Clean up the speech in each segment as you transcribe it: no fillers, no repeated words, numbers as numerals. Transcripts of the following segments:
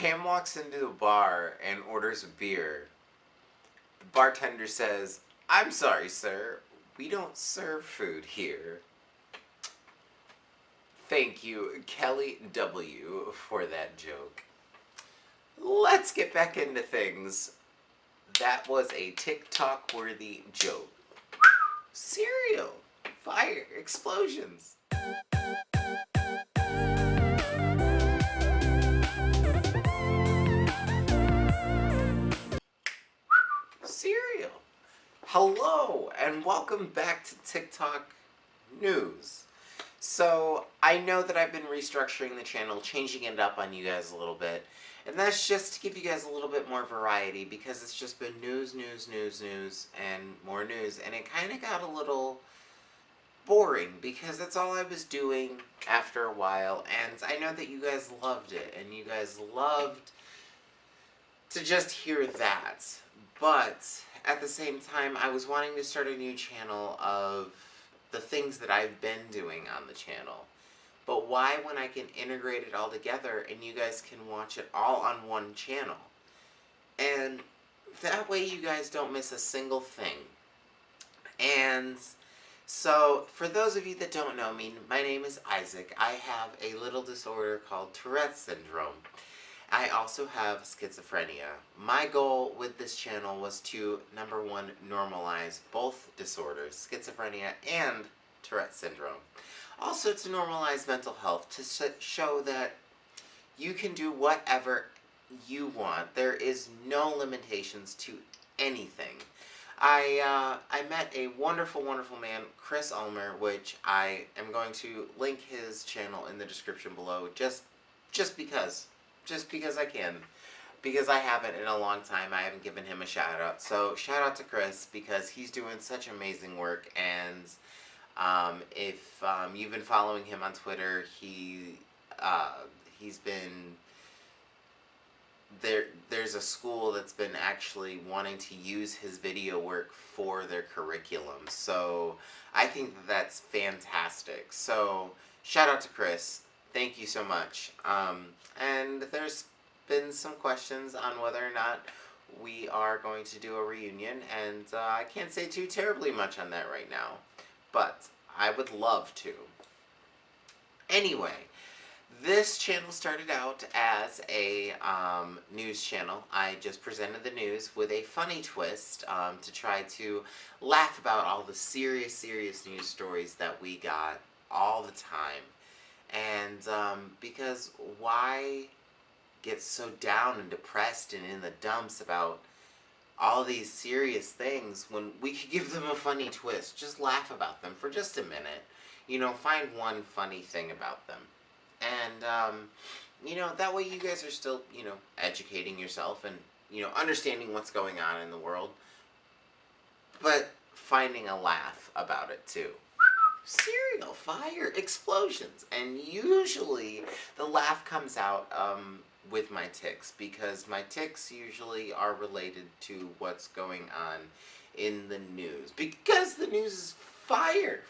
ham walks into the bar and orders a beer. The bartender says, "I'm sorry, sir. We don't serve food here." Thank you, Kelly W., for that joke. Let's get back into things. That was a TikTok-worthy joke. Cereal. Fire. Explosions. Cereal. Hello, and welcome back to TikTok News. So, I know that I've been restructuring the channel, changing it up on you guys a little bit, and that's just to give you guys a little bit more variety because it's just been news, and more news, and it kind of got a little boring because that's all I was doing after a while, and I know that you guys loved it, and you guys loved to just hear that, but at the same time, I was wanting to start a new channel of the things that I've been doing on the channel. But why when I can integrate it all together and you guys can watch it all on one channel? And that way you guys don't miss a single thing. And so, for those of you that don't know me, my name is Isaac. I have a little disorder called Tourette's syndrome. I also have schizophrenia. My goal with this channel was to, number one, normalize both disorders, schizophrenia and Tourette's syndrome. Also to normalize mental health, to show that you can do whatever you want. There is no limitations to anything. I met a wonderful, wonderful man, Chris Ulmer, which I am going to link his channel in the description below, just because. Just because I can. Because I haven't in a long time. I haven't given him a shout out. So shout out to Chris because he's doing such amazing work. And if you've been following him on Twitter, he's been there's a school that's been actually wanting to use his video work for their curriculum. So I think that's fantastic. So shout out to Chris. Thank you so much. And there's been some questions on whether or not we are going to do a reunion, and I can't say too terribly much on that right now, but I would love to. Anyway, this channel started out as a news channel. I just presented the news with a funny twist to try to laugh about all the serious news stories that we got all the time. And because why get so down and depressed and in the dumps about all these serious things when we could give them a funny twist? Just laugh about them for just a minute. You know, find one funny thing about them. And, you know, that way you guys are still, you know, educating yourself and, you know, understanding what's going on in the world. But finding a laugh about it, too. Cereal, fire, explosions, and usually the laugh comes out with my tics because my tics usually are related to what's going on in the news because the news is fire,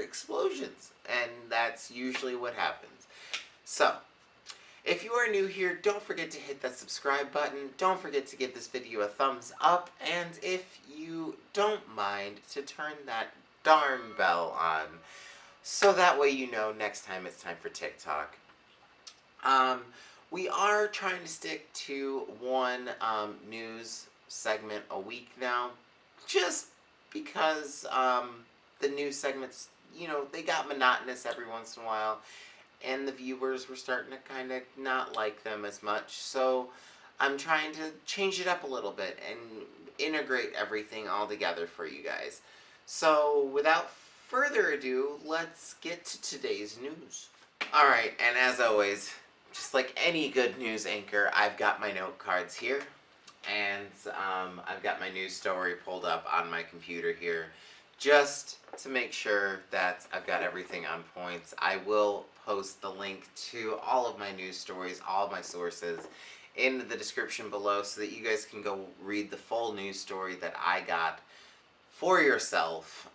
explosions, and that's usually what happens. So, if you are new here, don't forget to hit that subscribe button, don't forget to give this video a thumbs up, and if you don't mind, to turn that darn bell on, so that way you know next time it's time for TikTok. We are trying to stick to one news segment a week now, just because the news segments, you know, they got monotonous every once in a while, and the viewers were starting to kind of not like them as much, so I'm trying to change it up a little bit and integrate everything all together for you guys. So, without further ado, let's get to today's news. Alright, and as always, just like any good news anchor, I've got my note cards here, and I've got my news story pulled up on my computer here, just to make sure that I've got everything on point. I will post the link to all of my news stories, all of my sources, in the description below so that you guys can go read the full news story that I got for yourself,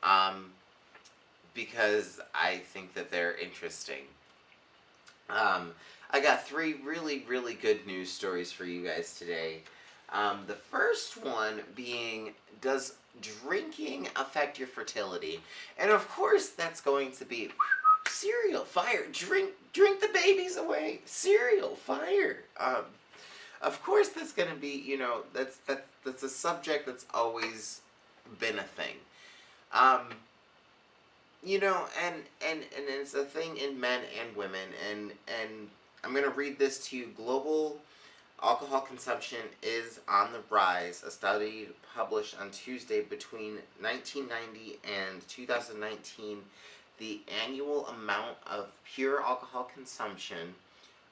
because I think that they're interesting. Um, I got three really, really good news stories for you guys today. The first one being, does drinking affect your fertility? And of course, that's going to be cereal, fire, drink the babies away, cereal, fire. Of course, that's going to be, that's a subject that's always been a thing. Um, and it's a thing in men and women, and I'm gonna read this to you. Global alcohol consumption is on the rise. A study published on Tuesday between 1990 and 2019, the annual amount of pure alcohol consumption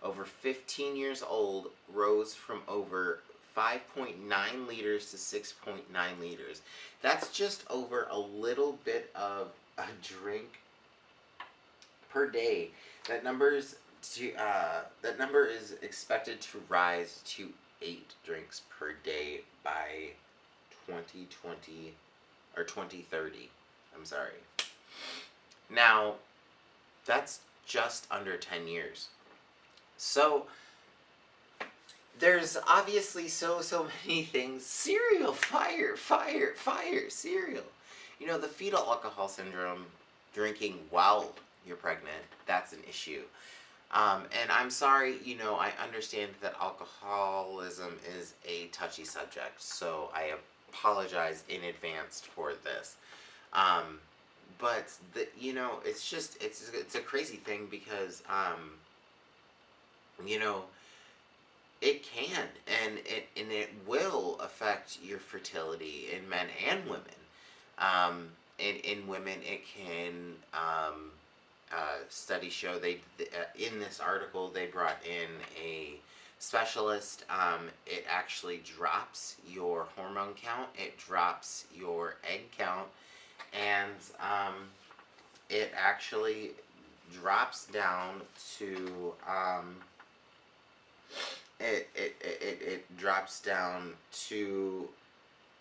over 15 years old rose from over 5.9 liters to 6.9 liters. That's just over a little bit of a drink per day. That that number is expected to rise to 8 drinks per day by 2020 or 2030. I'm sorry. Now, that's just under 10 years. So there's obviously so many things. Cereal, fire, fire, fire, cereal. The fetal alcohol syndrome, drinking while you're pregnant, that's an issue. And I'm sorry, I understand that alcoholism is a touchy subject, so I apologize in advance for this. Um, but it's a crazy thing because you know, it can and it will affect your fertility in men and women. In women, it can. Studies show in this article they brought in a specialist. It actually drops your hormone count. It drops your egg count, and it actually drops down to it drops down to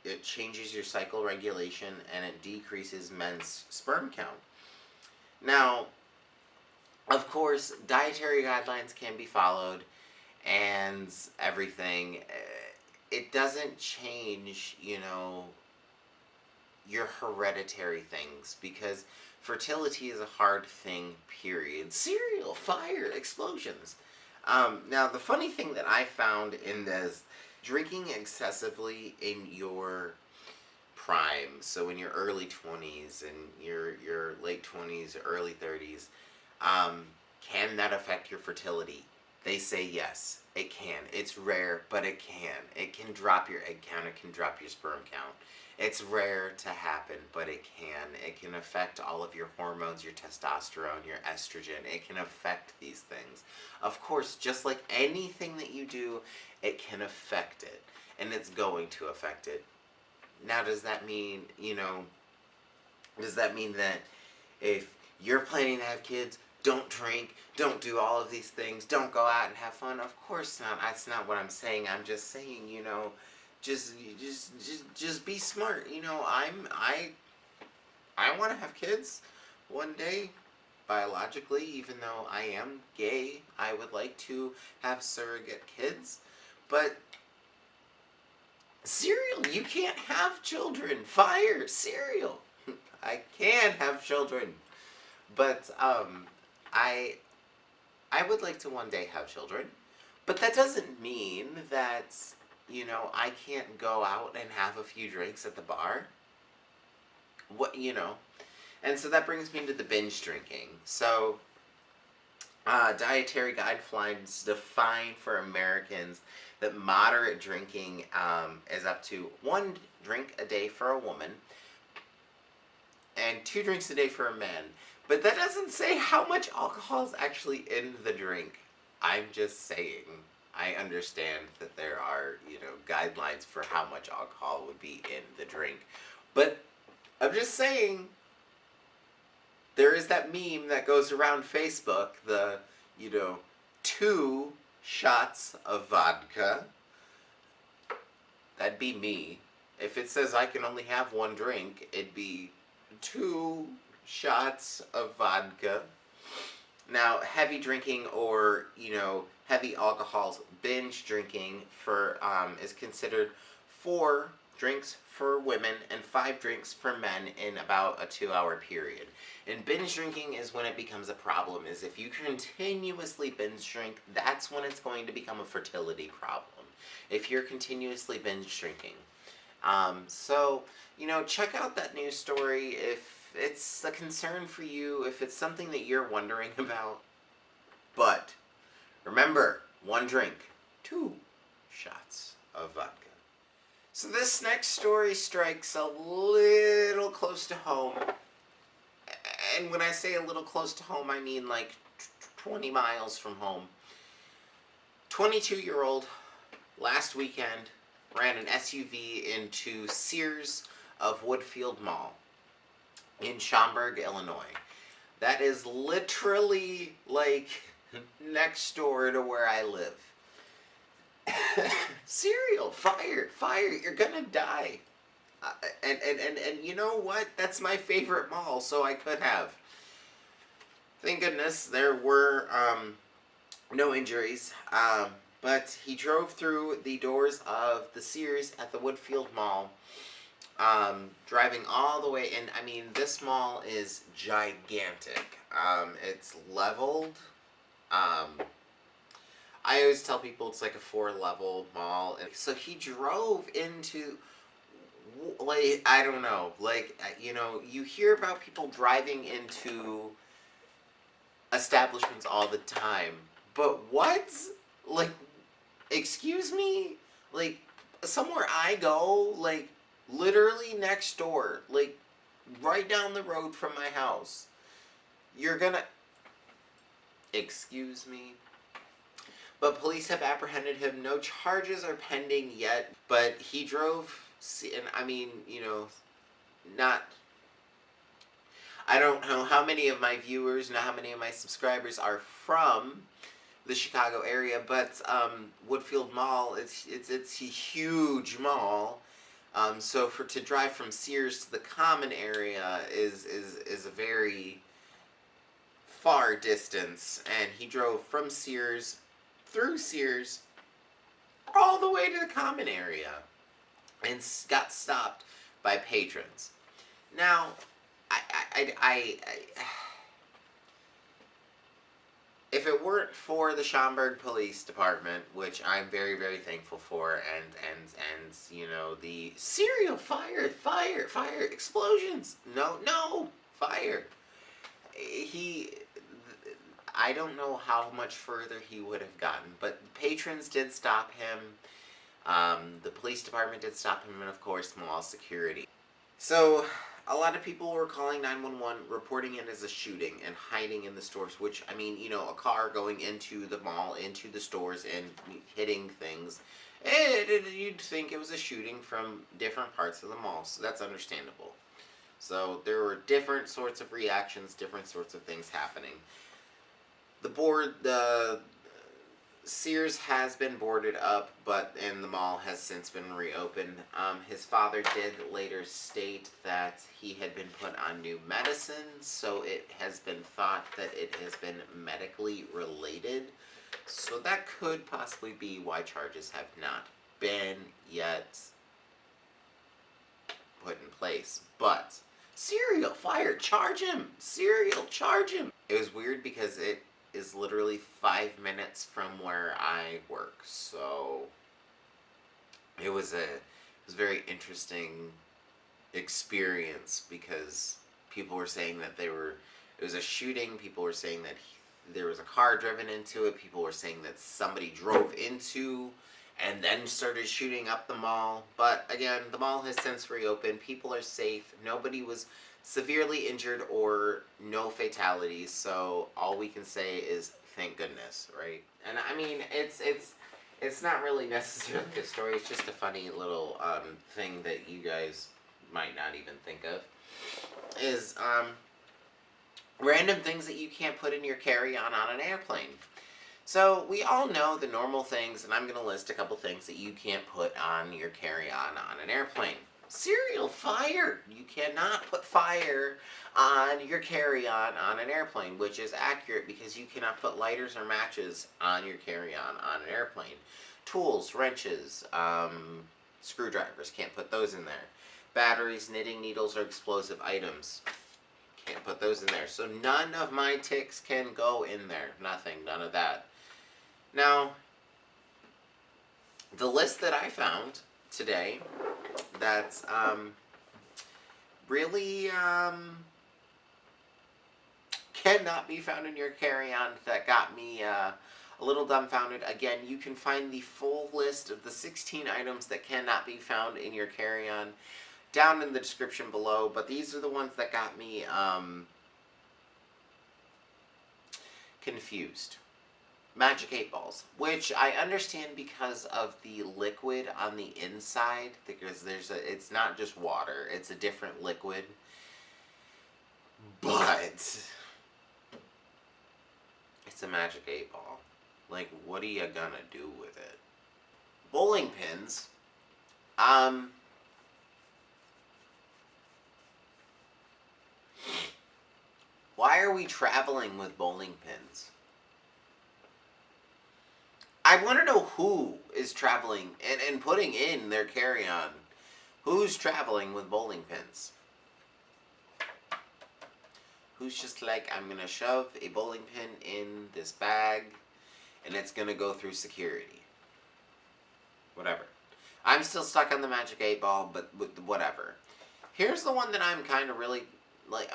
it changes your cycle regulation, and it decreases men's sperm count. Now, of course, dietary guidelines can be followed and everything. It doesn't change, your hereditary things, because fertility is a hard thing, period. Cereal, fire, explosions. Now, the funny thing that I found in this, drinking excessively in your prime, so in your early 20s and your late 20s, early 30s, can that affect your fertility? They say yes, it can. It's rare, but it can. It can drop your egg count, it can drop your sperm count. It's rare to happen, but it can. It can affect all of your hormones, your testosterone, your estrogen. It can affect these things. Of course, just like anything that you do, it can affect it, and it's going to affect it. Now, does that mean, that if you're planning to have kids, don't drink, don't do all of these things, don't go out and have fun? Of course not. That's not what I'm saying. I'm just saying, just be smart. I want to have kids one day, biologically, even though I am gay. I would like to have surrogate kids, but cereal, you can't have children. Fire, cereal. I can have children, but I I would like to one day have children, but that doesn't mean that I can't go out and have a few drinks at the bar. And so that brings me to the binge drinking. So, dietary guidelines define for Americans that moderate drinking is up to 1 drink a day for a woman and 2 drinks a day for a man. But that doesn't say how much alcohol is actually in the drink. I'm just saying. I understand that there are, guidelines for how much alcohol would be in the drink. But I'm just saying, there is that meme that goes around Facebook, the, 2 shots of vodka. That'd be me. If it says I can only have 1 drink, it'd be 2 shots of vodka. Now, heavy drinking or, heavy alcohols, binge drinking is considered 4 drinks for women and 5 drinks for men in about a 2-hour period. And binge drinking is when it becomes a problem, is if you continuously binge drink, that's when it's going to become a fertility problem. If you're continuously binge drinking. So, check out that news story if it's a concern for you, if it's something that you're wondering about. But remember, 1 drink, 2 shots of vodka. So this next story strikes a little close to home. And when I say a little close to home, I mean like 20 miles from home. 22-year-old last weekend ran an SUV into Sears of Woodfield Mall in Schaumburg, Illinois. That is literally like next door to where I live. Cereal, fire, you're gonna die. And you know what? That's my favorite mall, so I could have. Thank goodness there were no injuries. But he drove through the doors of the Sears at the Woodfield Mall, driving all the way in. I mean, this mall is gigantic. It's leveled. I always tell people it's like a 4-level mall. And so he drove into, like, I don't know, like, you hear about people driving into establishments all the time. But what? Like, excuse me? Like, somewhere I go, like, literally next door, like, right down the road from my house, you're gonna... Excuse me? But police have apprehended him. No charges are pending yet, but he drove, and I mean, not... I don't know how many of my viewers, how many of my subscribers are from the Chicago area, but Woodfield Mall, it's a huge mall. So to drive from Sears to the common area is a very far distance, and he drove from Sears, through Sears, all the way to the common area, and got stopped by patrons. Now, if it weren't for the Schaumburg Police Department, which I'm very, very thankful for, and the serial fire, explosions, no, fire. I don't know how much further he would have gotten, but patrons did stop him. The police department did stop him, and of course, mall security. So, a lot of people were calling 911, reporting it as a shooting and hiding in the stores, which, I mean, a car going into the mall, into the stores, and hitting things, you'd think it was a shooting from different parts of the mall, so that's understandable. So, there were different sorts of reactions, different sorts of things happening. The Sears has been boarded up, and the mall has since been reopened. His father did later state that he had been put on new medicine, so it has been thought that it has been medically related. So that could possibly be why charges have not been yet put in place. But, serial fire, charge him! Serial, charge him! It was weird because it is literally 5 minutes from where I work, so it was a very interesting experience, because people were saying that it was a shooting, people were saying that there was a car driven into it, people were saying that somebody drove into and then started shooting up the mall. But again, the mall has since reopened, people are safe, nobody was severely injured or no fatalities, so all we can say is thank goodness, right? And I mean, it's not really necessarily a story, it's just a funny little thing that you guys might not even think of, is random things that you can't put in your carry-on on an airplane. So we all know the normal things, and I'm going to list a couple things that you can't put on your carry-on on an airplane. Cereal, fire! You cannot put fire on your carry-on on an airplane, which is accurate because you cannot put lighters or matches on your carry-on on an airplane. Tools, wrenches, screwdrivers, can't put those in there. Batteries, knitting needles, or explosive items, can't put those in there. So none of my ticks can go in there. Nothing, none of that. Now, the list that I found today that's really cannot be found in your carry-on, that got me a little dumbfounded. Again, you can find the full list of the 16 items that cannot be found in your carry-on down in the description below, but these are the ones that got me confused. Magic 8 balls, which I understand because of the liquid on the inside, because it's not just water, it's a different liquid. But it's a magic 8 ball. Like, what are you gonna do with it? Bowling pins. Why are we traveling with bowling pins? I want to know who is traveling and putting in their carry-on. Who's traveling with bowling pins? Who's just like, I'm going to shove a bowling pin in this bag and it's going to go through security. Whatever. I'm still stuck on the magic 8 ball, but whatever. Here's the one that I'm kind of really, like,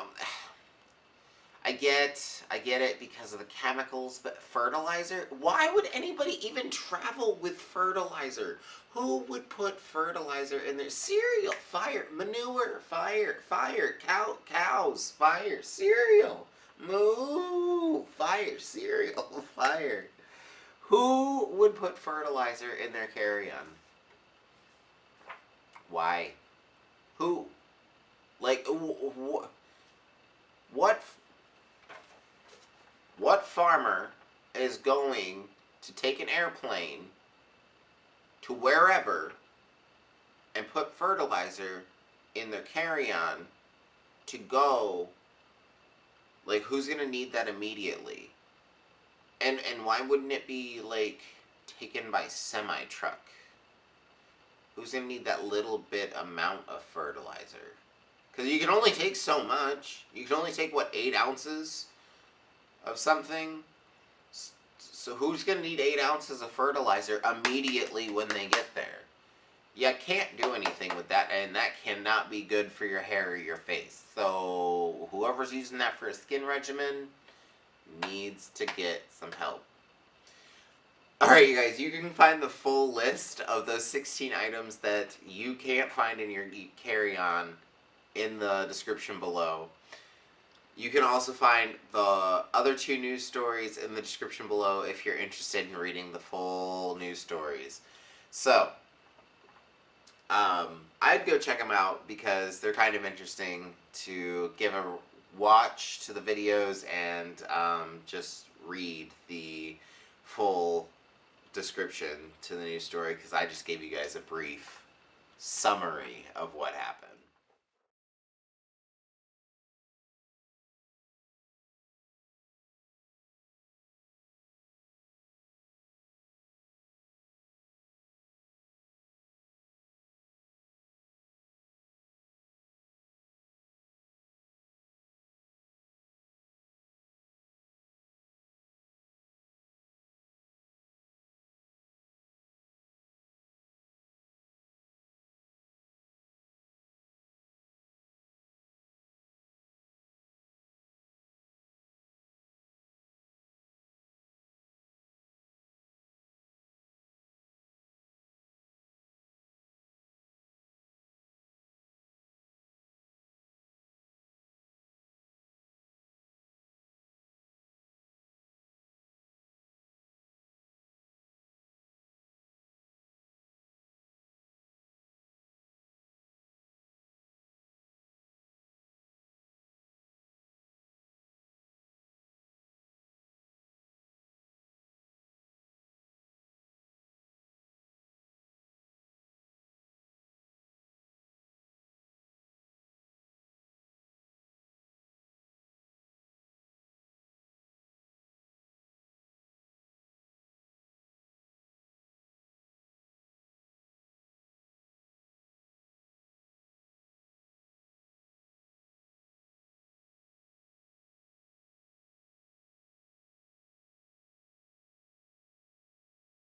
I get it because of the chemicals, but fertilizer? Why would anybody even travel with fertilizer? Who would put fertilizer in their cereal? Fire. Manure. Fire. Fire. Cows. Fire. Cereal. Moo. Fire. Cereal. Fire. Who would put fertilizer in their carry-on? Why? Who? Like, what farmer is going to take an airplane to wherever and put fertilizer in their carry-on to go? Like, who's going to need that immediately? And why wouldn't it be, like, taken by semi-truck? Who's going to need that little bit amount of fertilizer? Because you can only take so much. You can only take, what, 8 ounces of something? So who's going to need 8 ounces of fertilizer immediately when they get there? You can't do anything with that, and that cannot be good for your hair or your face. So whoever's using that for a skin regimen needs to get some help. Alright, you guys, you can find the full list of those 16 items that you can't find in your carry-on in the description below. You can also find the other 2 news stories in the description below if you're interested in reading the full news stories. So, I'd go check them out because they're kind of interesting to give a watch to the videos and just read the full description to the news story, because I just gave you guys a brief summary of what happened.